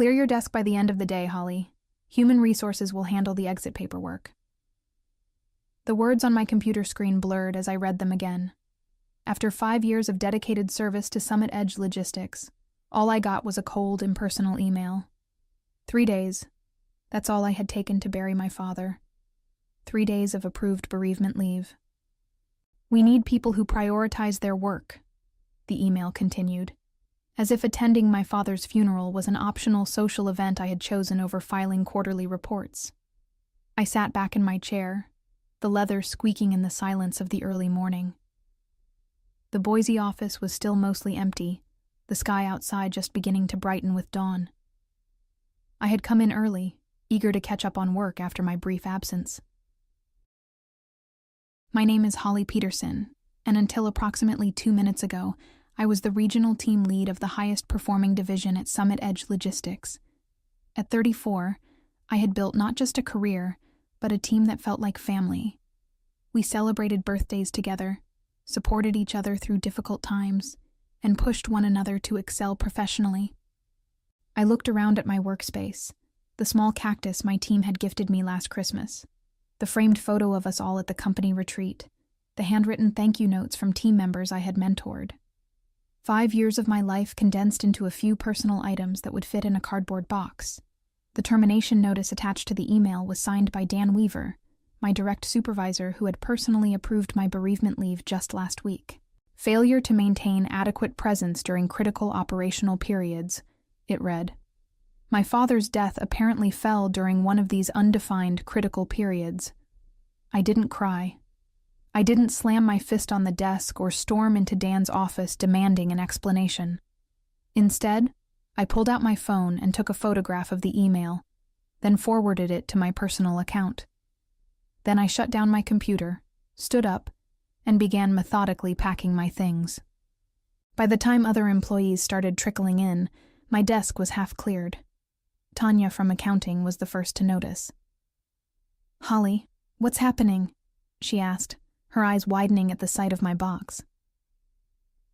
Clear your desk by the end of the day, Holly. Human resources will handle the exit paperwork. The words on my computer screen blurred as I read them again. After 5 years of dedicated service to Summit Edge Logistics, all I got was a cold, impersonal email. 3 days. That's all I had taken to bury my father. 3 days of approved bereavement leave. We need people who prioritize their work, the email continued, as if attending my father's funeral was an optional social event I had chosen over filing quarterly reports. I sat back in my chair, the leather squeaking in the silence of the early morning. The Boise office was still mostly empty, the sky outside just beginning to brighten with dawn. I had come in early, eager to catch up on work after my brief absence. My name is Holly Peterson, and until approximately 2 minutes ago, I was the regional team lead of the highest performing division at Summit Edge Logistics. At 34, I had built not just a career, but a team that felt like family. We celebrated birthdays together, supported each other through difficult times, and pushed one another to excel professionally. I looked around at my workspace, the small cactus my team had gifted me last Christmas, the framed photo of us all at the company retreat, the handwritten thank you notes from team members I had mentored. 5 years of my life condensed into a few personal items that would fit in a cardboard box. The termination notice attached to the email was signed by Dan Weaver, my direct supervisor who had personally approved my bereavement leave just last week. Failure to maintain adequate presence during critical operational periods, it read. My father's death apparently fell during one of these undefined critical periods. I didn't cry. I didn't slam my fist on the desk or storm into Dan's office demanding an explanation. Instead, I pulled out my phone and took a photograph of the email, then forwarded it to my personal account. Then I shut down my computer, stood up, and began methodically packing my things. By the time other employees started trickling in, my desk was half cleared. Tanya from accounting was the first to notice. "Holly, what's happening?" she asked, her eyes widening at the sight of my box.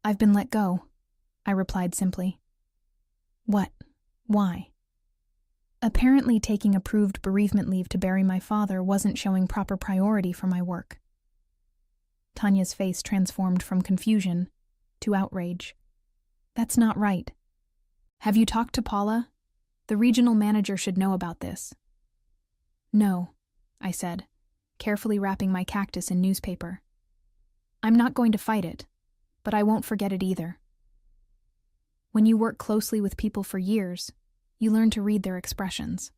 "I've been let go," I replied simply. "What? Why?" Apparently taking approved bereavement leave to bury my father wasn't showing proper priority for my work. Tanya's face transformed from confusion to outrage. "That's not right. Have you talked to Paula? The regional manager should know about this." "No," I said, carefully wrapping my cactus in newspaper. "I'm not going to fight it, but I won't forget it either." When you work closely with people for years, you learn to read their expressions.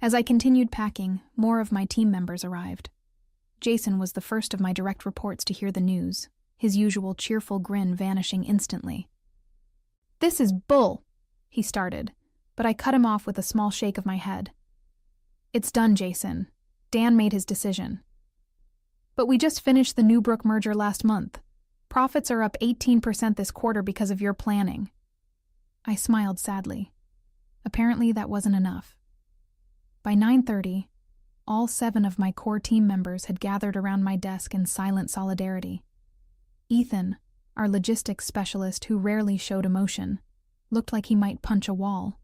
As I continued packing, more of my team members arrived. Jason was the first of my direct reports to hear the news, his usual cheerful grin vanishing instantly. "This is bull," he started, but I cut him off with a small shake of my head. "It's done, Jason. Dan made his decision. But we just finished the Newbrook merger last month. Profits are up 18% this quarter because of your planning." I smiled sadly. Apparently that wasn't enough. By 9:30, all 7 of my core team members had gathered around my desk in silent solidarity. Ethan, our logistics specialist who rarely showed emotion, looked like he might punch a wall.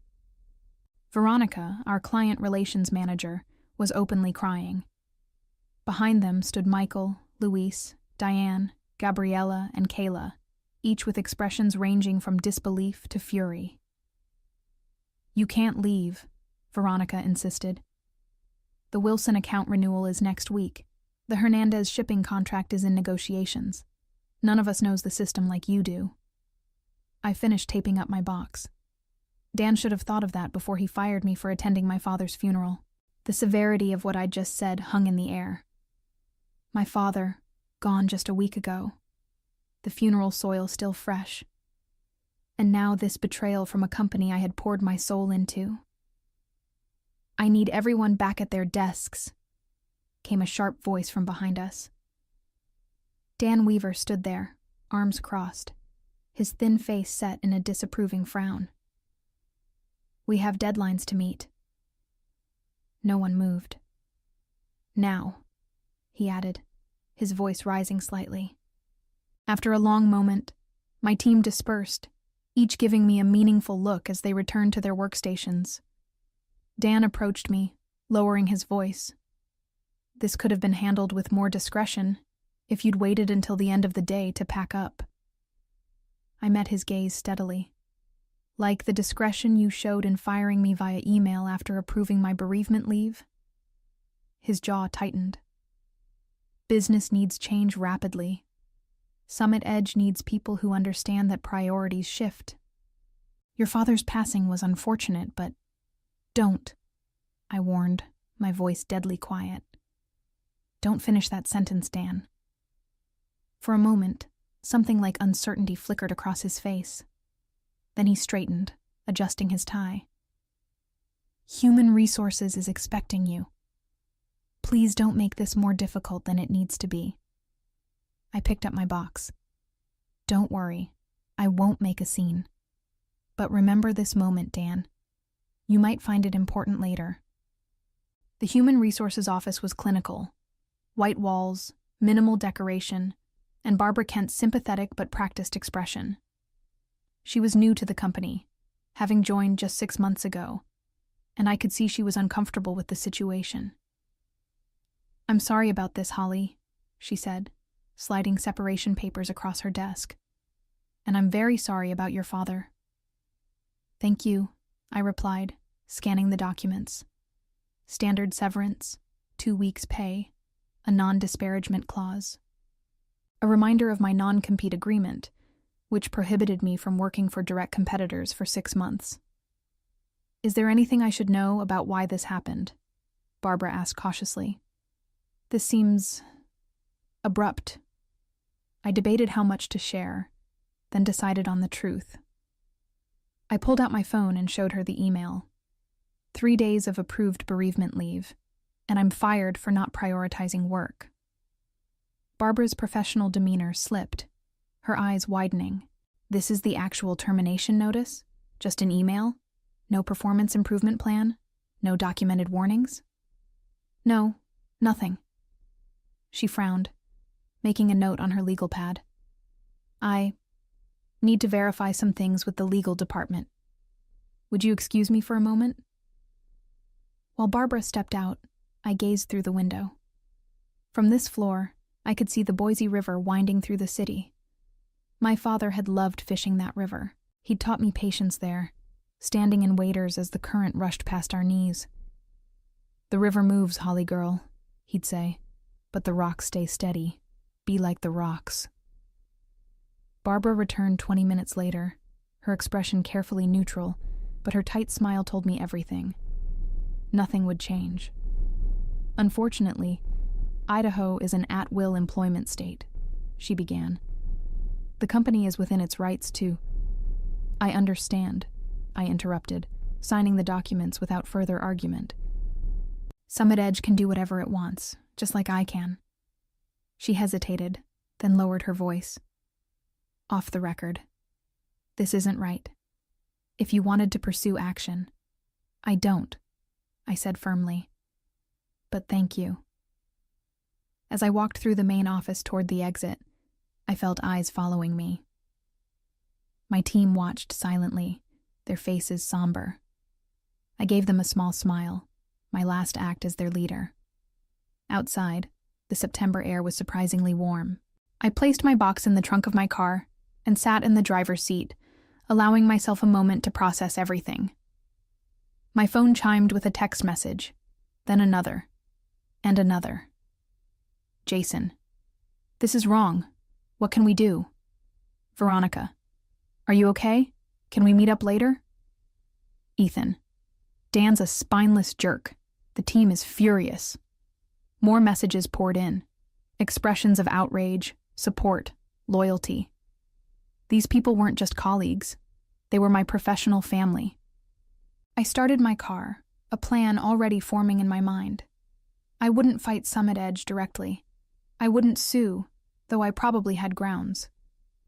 Veronica, our client relations manager, was openly crying. Behind them stood Michael, Luis, Diane, Gabriella, and Kayla, each with expressions ranging from disbelief to fury. "You can't leave," Veronica insisted. "The Wilson account renewal is next week. The Hernandez shipping contract is in negotiations. None of us knows the system like you do." I finished taping up my box. Dan should have thought of that before he fired me for attending my father's funeral. The severity of what I'd just said hung in the air. My father, gone just a week ago. The funeral soil still fresh. And now this betrayal from a company I had poured my soul into. "I need everyone back at their desks," came a sharp voice from behind us. Dan Weaver stood there, arms crossed, his thin face set in a disapproving frown. "We have deadlines to meet." No one moved. "Now," he added, his voice rising slightly. After a long moment, my team dispersed, each giving me a meaningful look as they returned to their workstations. Dan approached me, lowering his voice. This could have been handled with more discretion if you'd waited until the end of the day to pack up. I met his gaze steadily. Like the discretion you showed in firing me via email after approving my bereavement leave? His jaw tightened. Business needs change rapidly. Summit Edge needs people who understand that priorities shift. Your father's passing was unfortunate, but don't, I warned, my voice deadly quiet. Don't finish that sentence, Dan. For a moment, something like uncertainty flickered across his face. Then he straightened, adjusting his tie. Human Resources is expecting you. Please don't make this more difficult than it needs to be. I picked up my box. Don't worry, I won't make a scene. But remember this moment, Dan. You might find it important later. The Human Resources office was clinical. White walls, minimal decoration, and Barbara Kent's sympathetic but practiced expression. She was new to the company, having joined just 6 months ago, and I could see she was uncomfortable with the situation. I'm sorry about this, Holly, she said, sliding separation papers across her desk. And I'm very sorry about your father. Thank you, I replied, scanning the documents. Standard severance, 2 weeks' pay, a non-disparagement clause. A reminder of my non-compete agreement, which prohibited me from working for direct competitors for 6 months. Is there anything I should know about why this happened? Barbara asked cautiously. This seems abrupt. I debated how much to share, then decided on the truth. I pulled out my phone and showed her the email. 3 days of approved bereavement leave, and I'm fired for not prioritizing work. Barbara's professional demeanor slipped, her eyes widening. This is the actual termination notice? Just an email? No performance improvement plan? No documented warnings? No, nothing. She frowned, making a note on her legal pad. I need to verify some things with the legal department. Would you excuse me for a moment? While Barbara stepped out, I gazed through the window. From this floor, I could see the Boise River winding through the city. My father had loved fishing that river. He'd taught me patience there, standing in waders as the current rushed past our knees. The river moves, Holly girl, he'd say, but the rocks stay steady. Be like the rocks. Barbara returned 20 minutes later, her expression carefully neutral, but her tight smile told me everything. Nothing would change. Unfortunately, Idaho is an at-will employment state, she began. The company is within its rights to... I understand, I interrupted, signing the documents without further argument. Summit Edge can do whatever it wants, just like I can. She hesitated, then lowered her voice. Off the record. This isn't right. If you wanted to pursue action, I don't, I said firmly. But thank you. As I walked through the main office toward the exit, I felt eyes following me. My team watched silently, their faces somber. I gave them a small smile, my last act as their leader. Outside, the September air was surprisingly warm. I placed my box in the trunk of my car and sat in the driver's seat, allowing myself a moment to process everything. My phone chimed with a text message, then another, and another. Jason. This is wrong. What can we do? Veronica. Are you okay? Can we meet up later? Ethan. Dan's a spineless jerk. The team is furious. More messages poured in. Expressions of outrage, support, loyalty. These people weren't just colleagues. They were my professional family. I started my car, a plan already forming in my mind. I wouldn't fight Summit Edge directly. I wouldn't sue, though I probably had grounds.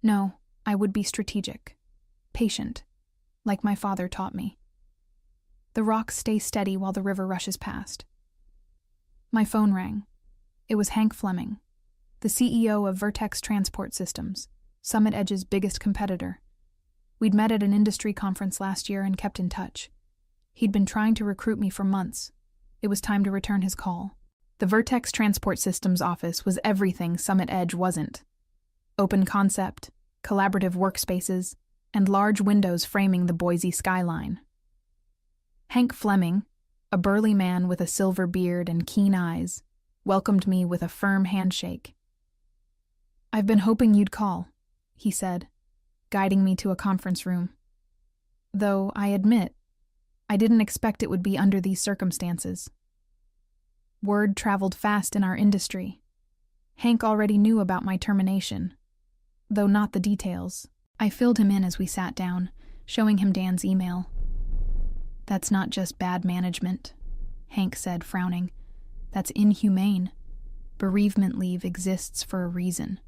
No, I would be strategic, patient, like my father taught me. The rocks stay steady while the river rushes past. My phone rang. It was Hank Fleming, the CEO of Vertex Transport Systems, Summit Edge's biggest competitor. We'd met at an industry conference last year and kept in touch. He'd been trying to recruit me for months. It was time to return his call. The Vertex Transport Systems office was everything Summit Edge wasn't. Open concept, collaborative workspaces, and large windows framing the Boise skyline. Hank Fleming, a burly man with a silver beard and keen eyes, welcomed me with a firm handshake. "I've been hoping you'd call," he said, guiding me to a conference room. Though, I admit, I didn't expect it would be under these circumstances. Word traveled fast in our industry. Hank already knew about my termination, though not the details. I filled him in as we sat down, showing him Dan's email. "That's not just bad management," Hank said, frowning. "That's inhumane. Bereavement leave exists for a reason."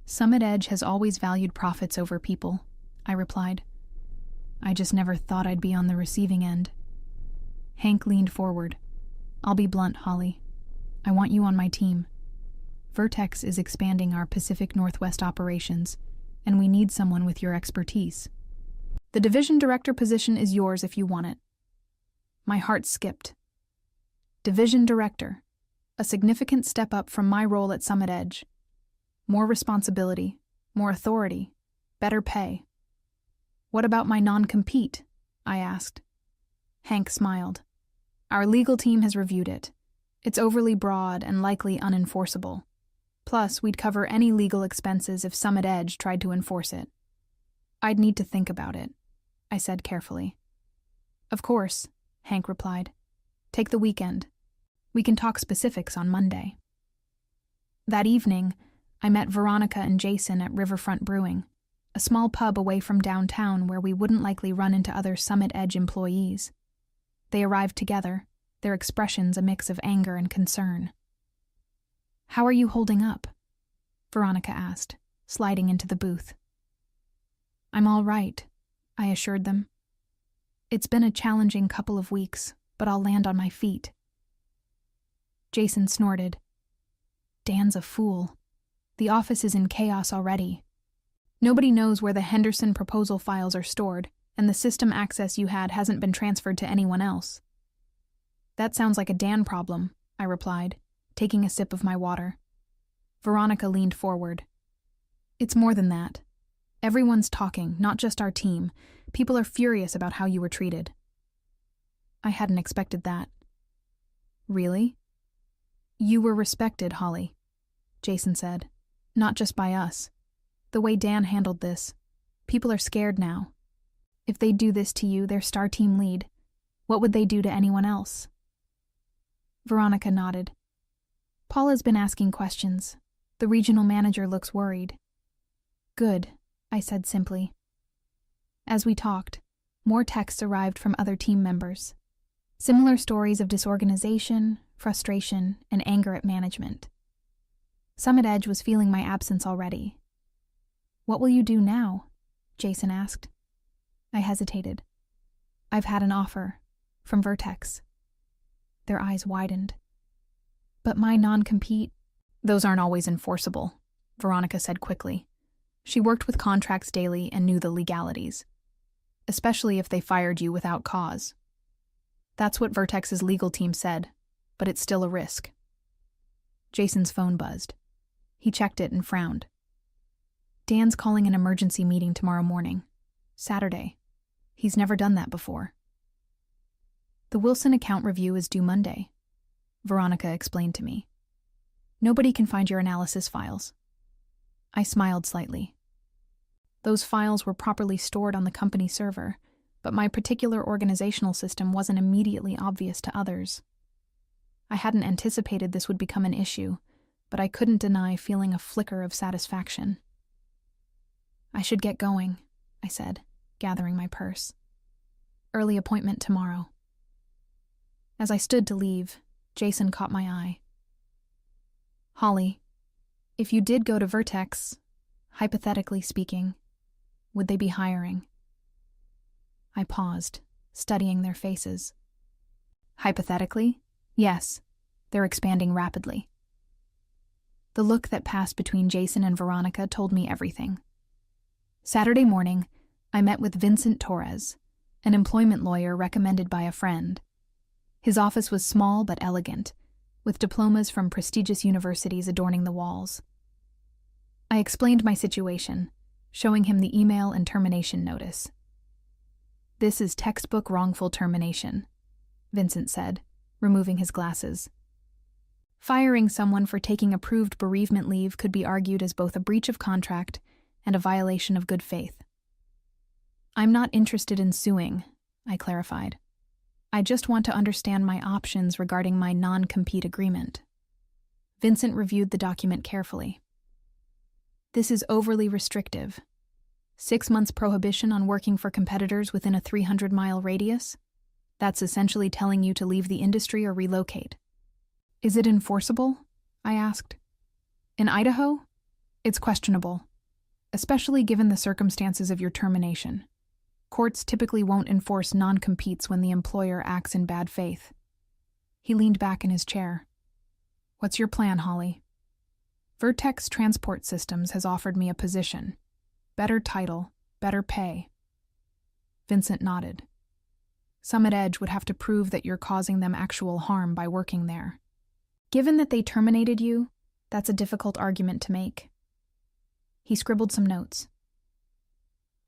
"Summit Edge has always valued profits over people," I replied. "I just never thought I'd be on the receiving end." Hank leaned forward. "I'll be blunt, Holly. I want you on my team. Vertex is expanding our Pacific Northwest operations, and we need someone with your expertise. The division director position is yours if you want it." My heart skipped. Division director, a significant step up from my role at Summit Edge. More responsibility, more authority, better pay. "What about my non-compete?" I asked. Hank smiled. "Our legal team has reviewed it. It's overly broad and likely unenforceable. Plus, we'd cover any legal expenses if Summit Edge tried to enforce it." "I'd need to think about it," I said carefully. "Of course," Hank replied. "Take the weekend. We can talk specifics on Monday." That evening, I met Veronica and Jason at Riverfront Brewing, a small pub away from downtown where we wouldn't likely run into other Summit Edge employees. They arrived together, their expressions a mix of anger and concern. "How are you holding up?" Veronica asked, sliding into the booth. "I'm all right," I assured them. "It's been a challenging couple of weeks, but I'll land on my feet." Jason snorted. "Dan's a fool. The office is in chaos already. Nobody knows where the Henderson proposal files are stored, and the system access you had hasn't been transferred to anyone else." "That sounds like a Dan problem," I replied, taking a sip of my water. Veronica leaned forward. "It's more than that. Everyone's talking, not just our team. People are furious about how you were treated." I hadn't expected that. "Really?" "You were respected, Holly," Jason said. "Not just by us. The way Dan handled this. People are scared now. If they do this to you, their star team lead, what would they do to anyone else?" Veronica nodded. "Paula's been asking questions. The regional manager looks worried." "Good," I said simply. As we talked, more texts arrived from other team members. Similar stories of disorganization, frustration, and anger at management. Summit Edge was feeling my absence already. "What will you do now?" Jason asked. I hesitated. "I've had an offer. From Vertex." Their eyes widened. "But my non-compete—" "Those aren't always enforceable," Veronica said quickly. She worked with contracts daily and knew the legalities. "Especially if they fired you without cause. That's what Vertex's legal team said, but it's still a risk." Jason's phone buzzed. He checked it and frowned. "Dan's calling an emergency meeting tomorrow morning. Saturday. He's never done that before." "The Wilson account review is due Monday," Veronica explained to me. "Nobody can find your analysis files." I smiled slightly. Those files were properly stored on the company server, but my particular organizational system wasn't immediately obvious to others. I hadn't anticipated this would become an issue, but I couldn't deny feeling a flicker of satisfaction. "I should get going," I said, gathering my purse. "Early appointment tomorrow." As I stood to leave, Jason caught my eye. "Holly, if you did go to Vertex, hypothetically speaking, would they be hiring?" I paused, studying their faces. "Hypothetically, yes, they're expanding rapidly." The look that passed between Jason and Veronica told me everything. Saturday morning, I met with Vincent Torres, an employment lawyer recommended by a friend. His office was small but elegant, with diplomas from prestigious universities adorning the walls. I explained my situation, showing him the email and termination notice. "This is textbook wrongful termination," Vincent said, removing his glasses. Firing someone for taking approved bereavement leave could be argued as both a breach of contract and a violation of good faith. "I'm not interested in suing," I clarified. "I just want to understand my options regarding my non-compete agreement." Vincent reviewed the document carefully. "This is overly restrictive. 6 months prohibition on working for competitors within a 300-mile radius? That's essentially telling you to leave the industry or relocate." "Is it enforceable?" I asked. "In Idaho? It's questionable, especially given the circumstances of your termination. Courts typically won't enforce non-competes when the employer acts in bad faith." He leaned back in his chair. "What's your plan, Holly?" "Vertex Transport Systems has offered me a position. Better title, better pay." Vincent nodded. "Summit Edge would have to prove that you're causing them actual harm by working there. Given that they terminated you, that's a difficult argument to make." He scribbled some notes.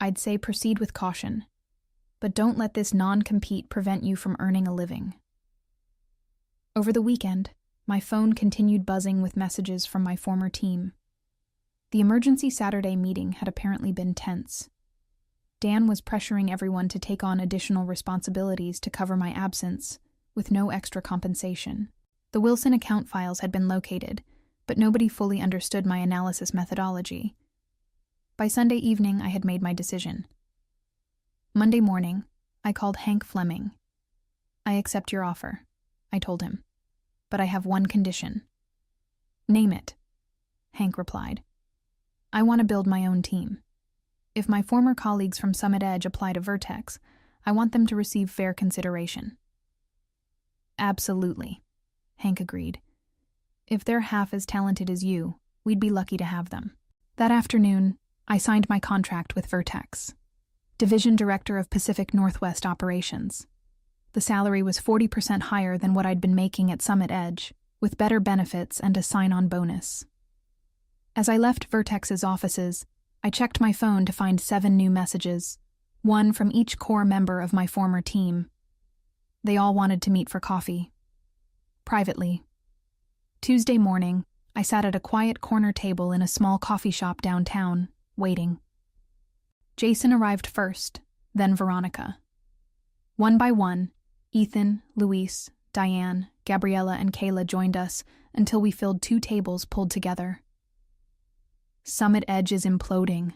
"I'd say proceed with caution, but don't let this non-compete prevent you from earning a living." Over the weekend, my phone continued buzzing with messages from my former team. The emergency Saturday meeting had apparently been tense. Dan was pressuring everyone to take on additional responsibilities to cover my absence, with no extra compensation. The Wilson account files had been located, but nobody fully understood my analysis methodology. By Sunday evening, I had made my decision. Monday morning, I called Hank Fleming. "I accept your offer," I told him, "but I have one condition." "Name it," Hank replied. "I want to build my own team. If my former colleagues from Summit Edge apply to Vertex, I want them to receive fair consideration." "Absolutely," Hank agreed. "If they're half as talented as you, we'd be lucky to have them." That afternoon, I signed my contract with Vertex, Division Director of Pacific Northwest Operations. The salary was 40% higher than what I'd been making at Summit Edge, with better benefits and a sign-on bonus. As I left Vertex's offices, I checked my phone to find 7 new messages, one from each core member of my former team. They all wanted to meet for coffee. Privately. Tuesday morning, I sat at a quiet corner table in a small coffee shop downtown, waiting. Jason arrived first, then Veronica. One by one, Ethan, Luis, Diane, Gabriella, and Kayla joined us until we filled 2 tables pulled together. "Summit Edge is imploding,"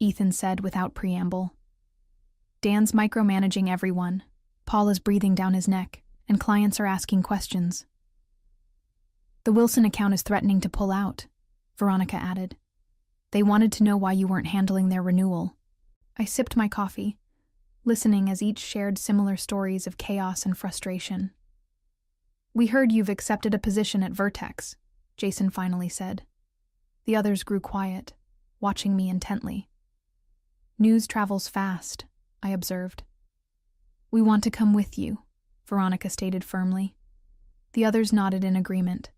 Ethan said without preamble. "Dan's micromanaging everyone, Paul is breathing down his neck, and clients are asking questions." "The Wilson account is threatening to pull out," Veronica added. "They wanted to know why you weren't handling their renewal." I sipped my coffee, listening as each shared similar stories of chaos and frustration. "We heard you've accepted a position at Vertex," Jason finally said. The others grew quiet, watching me intently. "News travels fast," I observed. "We want to come with you," Veronica stated firmly. The others nodded in agreement.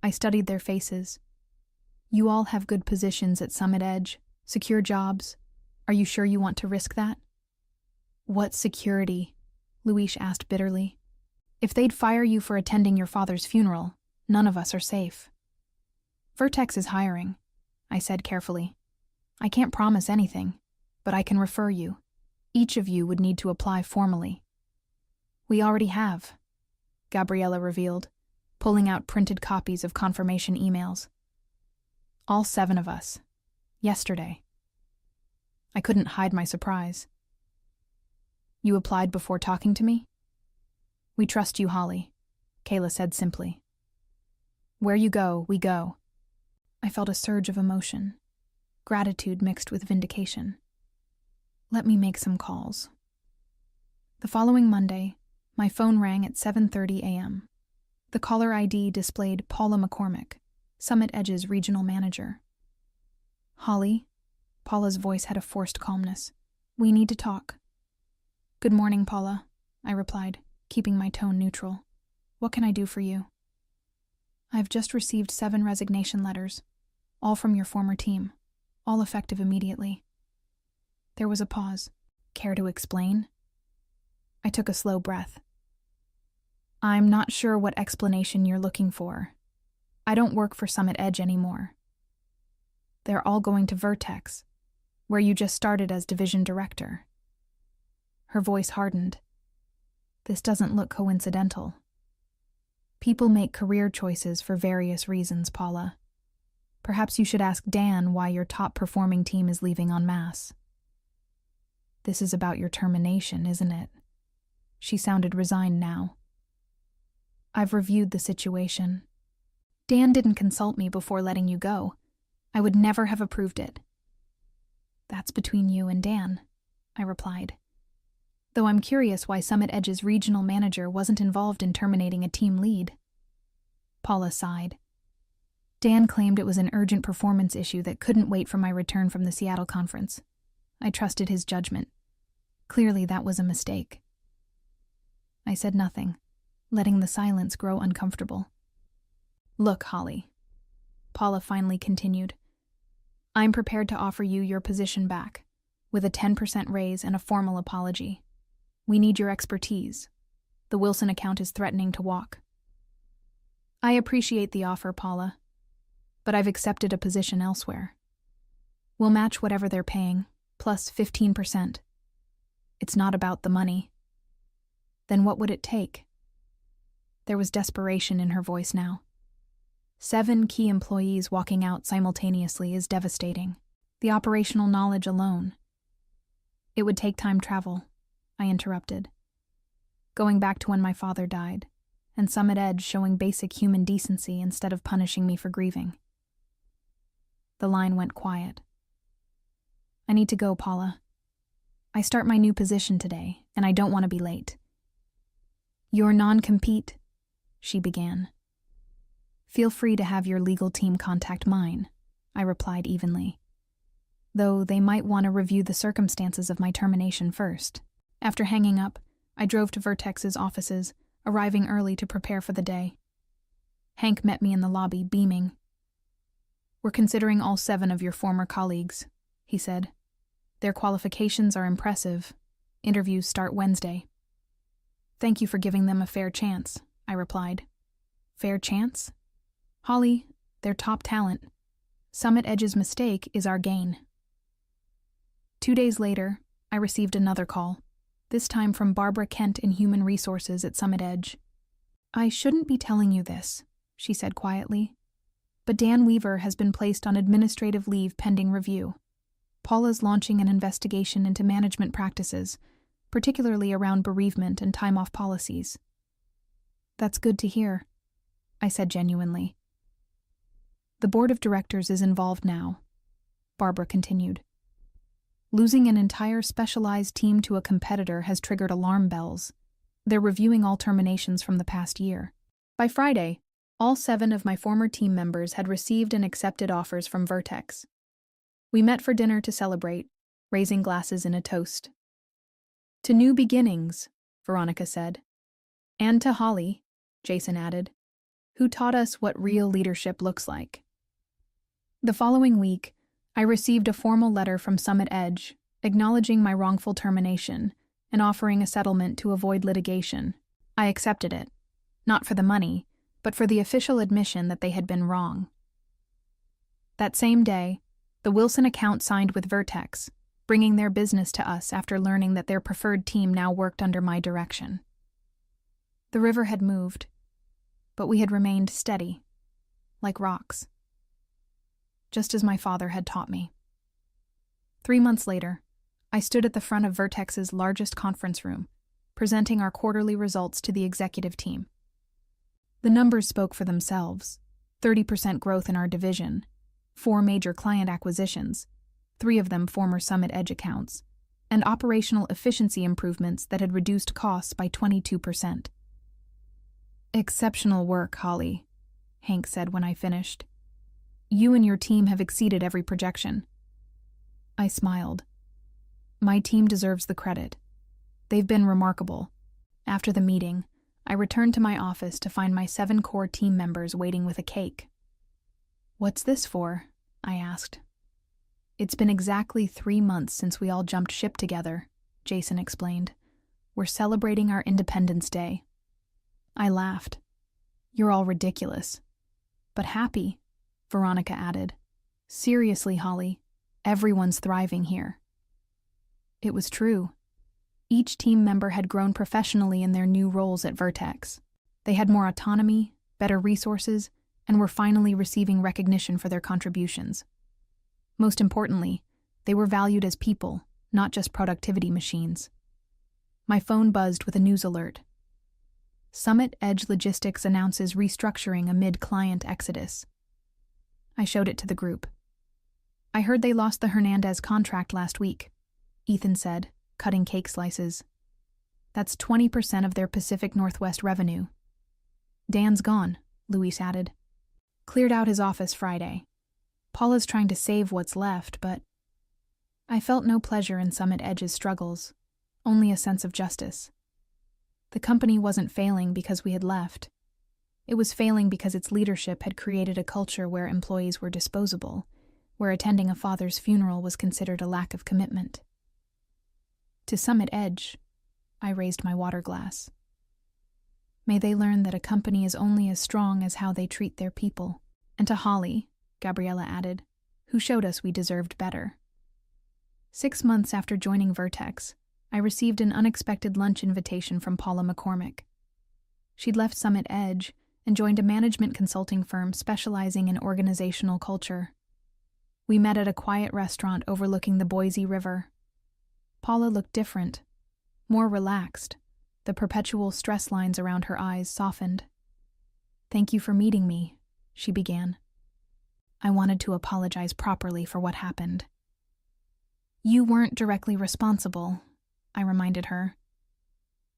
I studied their faces. "You all have good positions at Summit Edge, secure jobs. Are you sure you want to risk that?" "What security?" Luis asked bitterly. "If they'd fire you for attending your father's funeral, none of us are safe." "Vertex is hiring," I said carefully. "I can't promise anything, but I can refer you. Each of you would need to apply formally." "We already have," Gabriella revealed, pulling out printed copies of confirmation emails. "All 7 of us. Yesterday." I couldn't hide my surprise. "You applied before talking to me?" "We trust you, Holly," Kayla said simply. "Where you go, we go." I felt a surge of emotion, gratitude mixed with vindication. Let me make some calls. The following Monday, my phone rang at 7:30 a.m. The caller ID displayed Paula McCormick, Summit Edge's regional manager. "Holly, Paula's voice had a forced calmness. "We need to talk." "Good morning, Paula," I replied, keeping my tone neutral. "What can I do for you?" "I've just received 7 resignation letters, all from your former team, all effective immediately." There was a pause. "Care to explain?" I took a slow breath. "I'm not sure what explanation you're looking for. I don't work for Summit Edge anymore. They're all going to Vertex, where you just started as division director." Her voice hardened. "This doesn't look coincidental. People make career choices for various reasons, Paula. Perhaps you should ask Dan why your top-performing team is leaving en masse." "This is about your termination, isn't it?" She sounded resigned now. "I've reviewed the situation. Dan didn't consult me before letting you go. I would never have approved it." "That's between you and Dan," I replied. "Though I'm curious why Summit Edge's regional manager wasn't involved in terminating a team lead." Paula sighed. "Dan claimed it was an urgent performance issue that couldn't wait for my return from the Seattle conference. I trusted his judgment. Clearly that was a mistake." I said nothing, letting the silence grow uncomfortable. "Look, Holly," Paula finally continued, "I'm prepared to offer you your position back, with a 10% raise and a formal apology. We need your expertise. The Wilson account is threatening to walk." "I appreciate the offer, Paula, but I've accepted a position elsewhere. We'll match whatever they're paying, plus 15%. It's not about the money." "Then what would it take?" There was desperation in her voice now. 7 key employees walking out simultaneously is devastating. The operational knowledge alone. "It would take time travel," I interrupted. "Going back to when my father died, and Summit Edge showing basic human decency instead of punishing me for grieving." The line went quiet. "I need to go, Paula. I start my new position today, and I don't want to be late." "Your non-compete," she began. "Feel free to have your legal team contact mine," I replied evenly. "Though they might want to review the circumstances of my termination first." After hanging up, I drove to Vertex's offices, arriving early to prepare for the day. Hank met me in the lobby, beaming. "We're considering all 7 of your former colleagues," he said. "Their qualifications are impressive. Interviews start Wednesday." "Thank you for giving them a fair chance," I replied. "Fair chance? Holly, they're top talent. Summit Edge's mistake is our gain." 2 days later, I received another call, this time from Barbara Kent in Human Resources at Summit Edge. "I shouldn't be telling you this," she said quietly, "but Dan Weaver has been placed on administrative leave pending review. Paula's launching an investigation into management practices, particularly around bereavement and time-off policies." "That's good to hear," I said genuinely. "The board of directors is involved now," Barbara continued. "Losing an entire specialized team to a competitor has triggered alarm bells. They're reviewing all terminations from the past year." By Friday, all 7 of my former team members had received and accepted offers from Vertex. We met for dinner to celebrate, raising glasses in a toast. "To new beginnings," Veronica said. "And to Holly," Jason added, "who taught us what real leadership looks like." The following week, I received a formal letter from Summit Edge acknowledging my wrongful termination and offering a settlement to avoid litigation. I accepted it, not for the money, but for the official admission that they had been wrong. That same day, the Wilson account signed with Vertex, bringing their business to us after learning that their preferred team now worked under my direction. The river had moved, but we had remained steady, like rocks, just as my father had taught me. 3 months later, I stood at the front of Vertex's largest conference room, presenting our quarterly results to the executive team. The numbers spoke for themselves: 30% growth in our division, 4 major client acquisitions, 3 of them former Summit Edge accounts, and operational efficiency improvements that had reduced costs by 22%. "Exceptional work, Holly," Hank said when I finished. "You and your team have exceeded every projection." I smiled. My team deserves the credit. They've been remarkable. After the meeting, I returned to my office to find my 7 core team members waiting with a cake. "What's this for?" I asked. "It's been exactly 3 months since we all jumped ship together," Jason explained. "We're celebrating our Independence Day." I laughed. "You're all ridiculous." "But happy," Veronica added. "Seriously, Holly, everyone's thriving here." It was true. Each team member had grown professionally in their new roles at Vertex. They had more autonomy, better resources, and were finally receiving recognition for their contributions. Most importantly, they were valued as people, not just productivity machines. My phone buzzed with a news alert. Summit Edge Logistics announces restructuring amid client exodus. I showed it to the group. "I heard they lost the Hernandez contract last week," Ethan said, cutting cake slices. "That's 20% of their Pacific Northwest revenue." "Dan's gone," Luis added. "Cleared out his office Friday. Paula's trying to save what's left, but..." I felt no pleasure in Summit Edge's struggles, only a sense of justice. The company wasn't failing because we had left. It was failing because its leadership had created a culture where employees were disposable, where attending a father's funeral was considered a lack of commitment. To Summit Edge, I raised my water glass. May they learn that a company is only as strong as how they treat their people. And to Holly, Gabriella added, who showed us we deserved better. 6 months after joining Vertex, I received an unexpected lunch invitation from Paula McCormick. She'd left Summit Edge and joined a management consulting firm specializing in organizational culture. We met at a quiet restaurant overlooking the Boise River. Paula looked different, more relaxed. The perpetual stress lines around her eyes softened. "Thank you for meeting me," she began. I wanted to apologize properly for what happened. "You weren't directly responsible," I reminded her.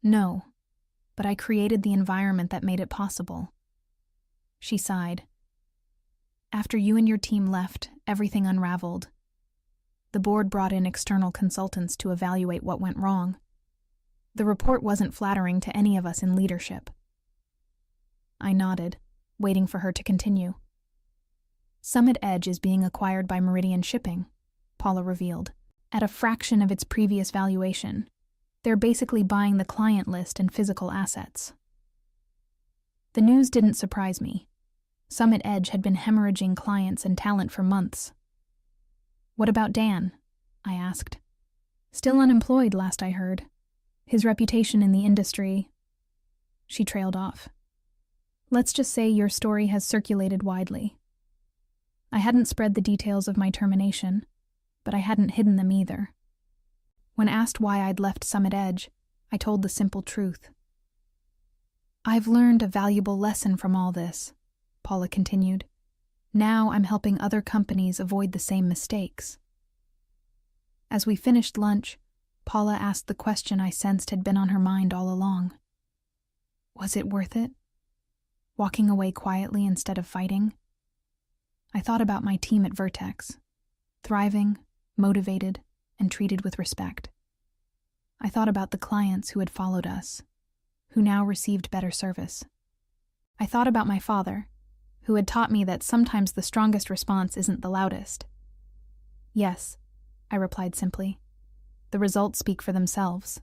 "No, but I created the environment that made it possible." She sighed. "After you and your team left, everything unraveled. The board brought in external consultants to evaluate what went wrong. The report wasn't flattering to any of us in leadership." I nodded, waiting for her to continue. "Summit Edge is being acquired by Meridian Shipping," Paula revealed, "at a fraction of its previous valuation. They're basically buying the client list and physical assets." The news didn't surprise me. Summit Edge had been hemorrhaging clients and talent for months. "What about Dan?" I asked. "Still unemployed, last I heard. His reputation in the industry..." She trailed off. "Let's just say your story has circulated widely." I hadn't spread the details of my termination, but I hadn't hidden them either. When asked why I'd left Summit Edge, I told the simple truth. "I've learned a valuable lesson from all this," Paula continued. "Now I'm helping other companies avoid the same mistakes." As we finished lunch, Paula asked the question I sensed had been on her mind all along. Was it worth it? Walking away quietly instead of fighting? I thought about my team at Vertex, thriving, motivated, and treated with respect. I thought about the clients who had followed us, who now received better service. I thought about my father, who had taught me that sometimes the strongest response isn't the loudest. "Yes," I replied simply. "The results speak for themselves."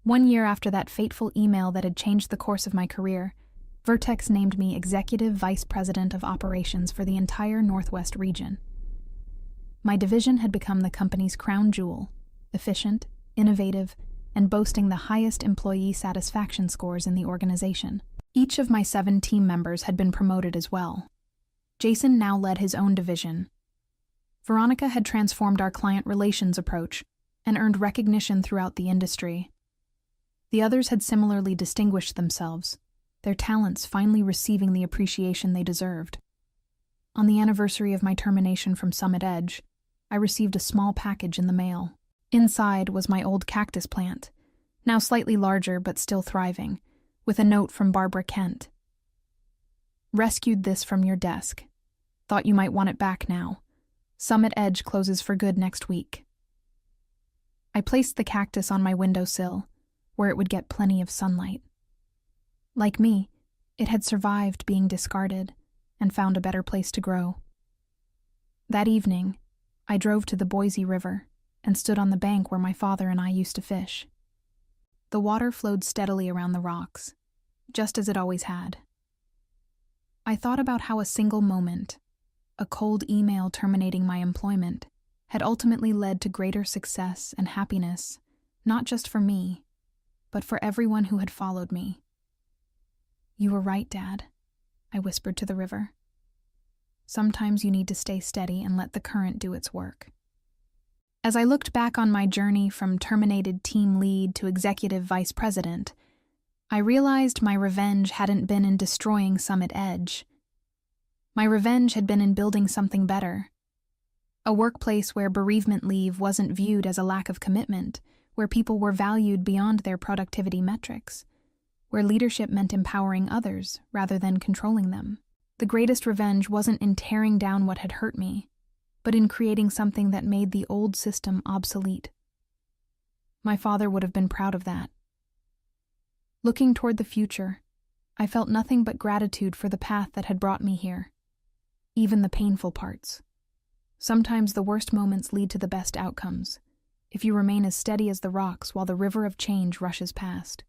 1 year after that fateful email that had changed the course of my career, Vertex named me Executive Vice President of Operations for the entire Northwest region. My division had become the company's crown jewel, efficient, innovative, and boasting the highest employee satisfaction scores in the organization. Each of my 7 team members had been promoted as well. Jason now led his own division. Veronica had transformed our client relations approach and earned recognition throughout the industry. The others had similarly distinguished themselves, their talents finally receiving the appreciation they deserved. On the anniversary of my termination from Summit Edge, I received a small package in the mail. Inside was my old cactus plant, now slightly larger but still thriving, with a note from Barbara Kent. "Rescued this from your desk. Thought you might want it back now. Summit Edge closes for good next week. I placed the cactus on my windowsill, where it would get plenty of sunlight. Like me, it had survived being discarded and found a better place to grow. That evening, I drove to the Boise River and stood on the bank where my father and I used to fish. The water flowed steadily around the rocks, just as it always had. I thought about how a single moment, a cold email terminating my employment, had ultimately led to greater success and happiness, not just for me, but for everyone who had followed me. "You were right, Dad," I whispered to the river. "Sometimes you need to stay steady and let the current do its work." As I looked back on my journey from terminated team lead to executive vice president, I realized my revenge hadn't been in destroying Summit Edge. My revenge had been in building something better. A workplace where bereavement leave wasn't viewed as a lack of commitment, where people were valued beyond their productivity metrics, where leadership meant empowering others rather than controlling them. The greatest revenge wasn't in tearing down what had hurt me, but in creating something that made the old system obsolete. My father would have been proud of that. Looking toward the future, I felt nothing but gratitude for the path that had brought me here, even the painful parts. Sometimes the worst moments lead to the best outcomes, if you remain as steady as the rocks while the river of change rushes past.